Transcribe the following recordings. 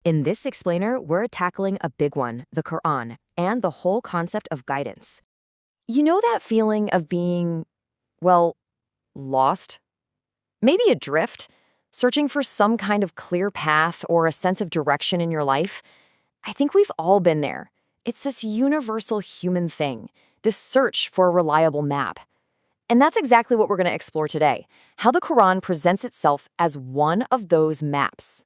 In this explainer, we're tackling a big one, the Quran, and the whole concept of guidance. You know that feeling of being, well, lost? Maybe adrift, searching for some kind of clear path or a sense of direction in your life? I think we've all been there. It's this universal human thing, this search for a reliable map. And that's exactly what we're going to explore today, how the Quran presents itself as one of those maps.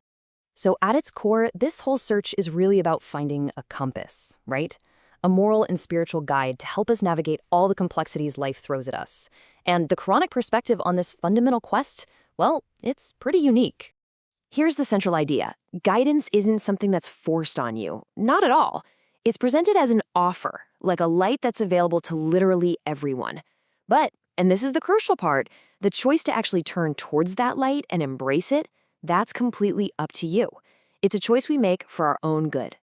So at its core, this whole search is really about finding a compass, right? A moral and spiritual guide to help us navigate all the complexities life throws at us. And the Quranic perspective on this fundamental quest, well, it's pretty unique. Here's the central idea. Guidance isn't something that's forced on you. Not at all. It's presented as an offer, like a light that's available to literally everyone. But, and this is the crucial part, the choice to actually turn towards that light and embrace it, that's completely up to you. It's a choice we make for our own good.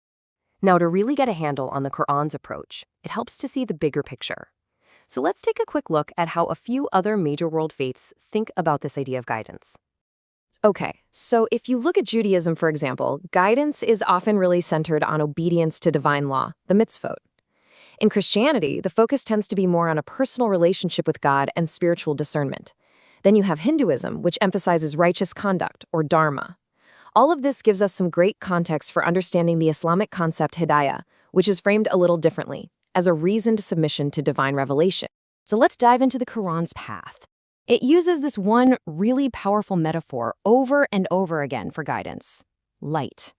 Now, to really get a handle on the Quran's approach, it helps to see the bigger picture. So let's take a quick look at how a few other major world faiths think about this idea of guidance. Okay, so if you look at Judaism, for example, guidance is often really centered on obedience to divine law, the mitzvot. In Christianity, the focus tends to be more on a personal relationship with God and spiritual discernment. Then you have Hinduism, which emphasizes righteous conduct, or dharma. All of this gives us some great context for understanding the Islamic concept Hidayah, which is framed a little differently, as a reasoned submission to divine revelation. So let's dive into the Quran's path. It uses this one really powerful metaphor over and over again for guidance: light.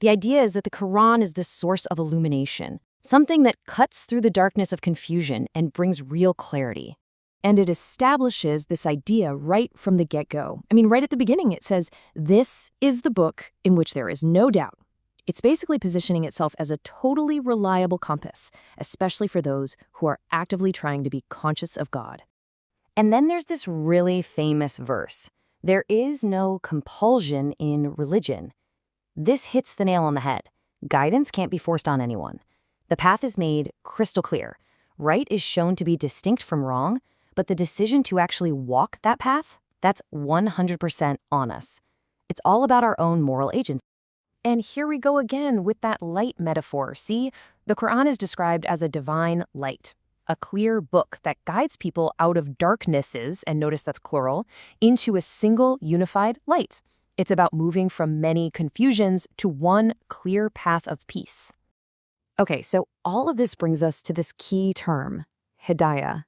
The idea is that the Quran is this source of illumination, something that cuts through the darkness of confusion and brings real clarity. And it establishes this idea right from the get-go. I mean, right at the beginning, it says, this is the book in which there is no doubt. It's basically positioning itself as a totally reliable compass, especially for those who are actively trying to be conscious of God. And then there's this really famous verse. There is no compulsion in religion. This hits the nail on the head. Guidance can't be forced on anyone. The path is made crystal clear. Right is shown to be distinct from wrong, but the decision to actually walk that path, that's 100% on us. It's all about our own moral agency. And here we go again with that light metaphor. See, the Quran is described as a divine light, a clear book that guides people out of darknesses, and notice that's plural, into a single unified light. It's about moving from many confusions to one clear path of peace. Okay, so all of this brings us to this key term, Hidayah.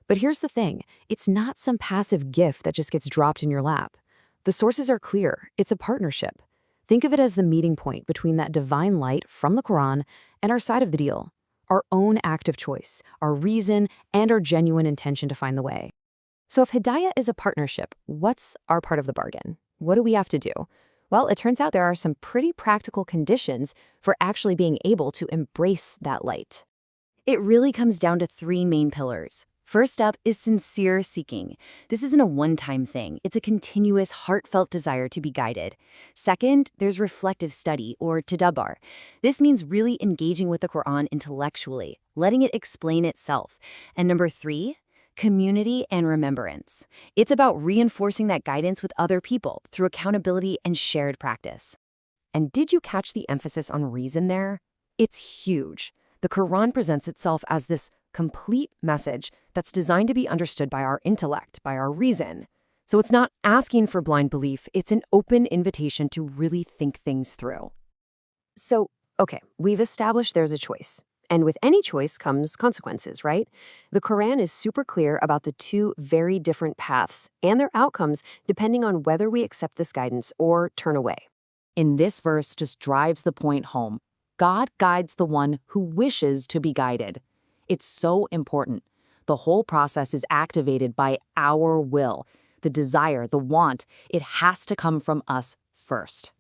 But here's the thing, it's not some passive gift that just gets dropped in your lap. The sources are clear, it's a partnership. Think of it as the meeting point between that divine light from the Quran and our side of the deal, our own active choice, our reason, and our genuine intention to find the way. So if Hidayah is a partnership, what's our part of the bargain? What do we have to do? Well, it turns out there are some pretty practical conditions for actually being able to embrace that light. It really comes down to three main pillars. First up is sincere seeking. This isn't a one-time thing. It's a continuous, heartfelt desire to be guided. Second, there's reflective study, or tadabbar. This means really engaging with the Quran intellectually, letting it explain itself. And number three, community and remembrance. It's about reinforcing that guidance with other people through accountability and shared practice. And did you catch the emphasis on reason there? It's huge. The Quran presents itself as this complete message that's designed to be understood by our intellect, by our reason. So it's not asking for blind belief, it's an open invitation to really think things through. So, okay, we've established there's a choice. And with any choice comes consequences, right? The Quran is super clear about the two very different paths and their outcomes depending on whether we accept this guidance or turn away. In this verse just drives the point home. God guides the one who wishes to be guided. It's so important. The whole process is activated by our will, the desire, the want. It has to come from us first.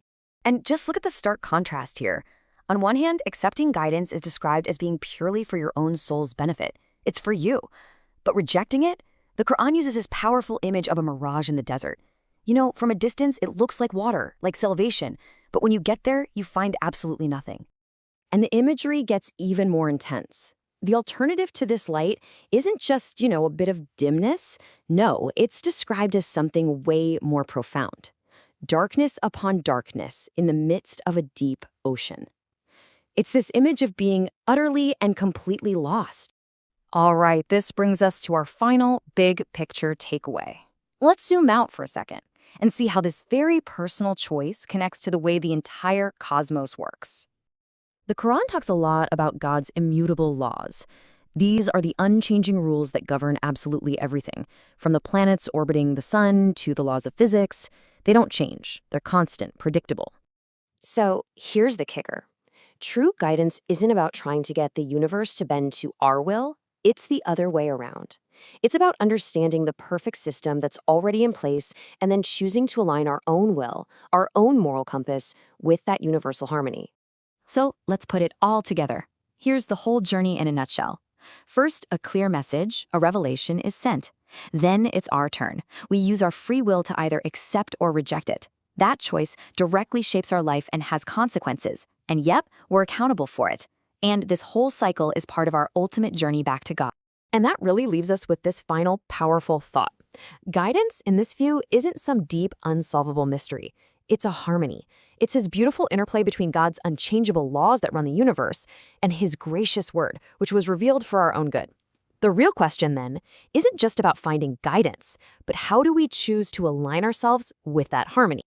And just look at the stark contrast here. On one hand, accepting guidance is described as being purely for your own soul's benefit. It's for you. But rejecting it, the Quran uses this powerful image of a mirage in the desert. You know, from a distance, it looks like water, like salvation. But when you get there, you find absolutely nothing. And the imagery gets even more intense. The alternative to this light isn't just, a bit of dimness. No, it's described as something way more profound. darkness upon darkness in the midst of a deep ocean. It's this image of being utterly and completely lost. All right, this brings us to our final big picture takeaway. Let's zoom out for a second and see how this very personal choice connects to the way the entire cosmos works. The Quran talks a lot about God's immutable laws. These are the unchanging rules that govern absolutely everything, from the planets orbiting the sun to the laws of physics. They don't change. They're constant, predictable. So here's the kicker. True guidance isn't about trying to get the universe to bend to our will. It's the other way around. It's about understanding the perfect system that's already in place and then choosing to align our own will, our own moral compass, with that universal harmony. So let's put it all together. Here's the whole journey in a nutshell. First, a clear message, a revelation, is sent. Then it's our turn. We use our free will to either accept or reject it. That choice directly shapes our life and has consequences. And yep, we're accountable for it. And this whole cycle is part of our ultimate journey back to God. And that really leaves us with this final powerful thought. Guidance, in this view, isn't some deep, unsolvable mystery. It's a harmony. It's his beautiful interplay between God's unchangeable laws that run the universe and his gracious word, which was revealed for our own good. The real question, then, isn't just about finding guidance, but how do we choose to align ourselves with that harmony?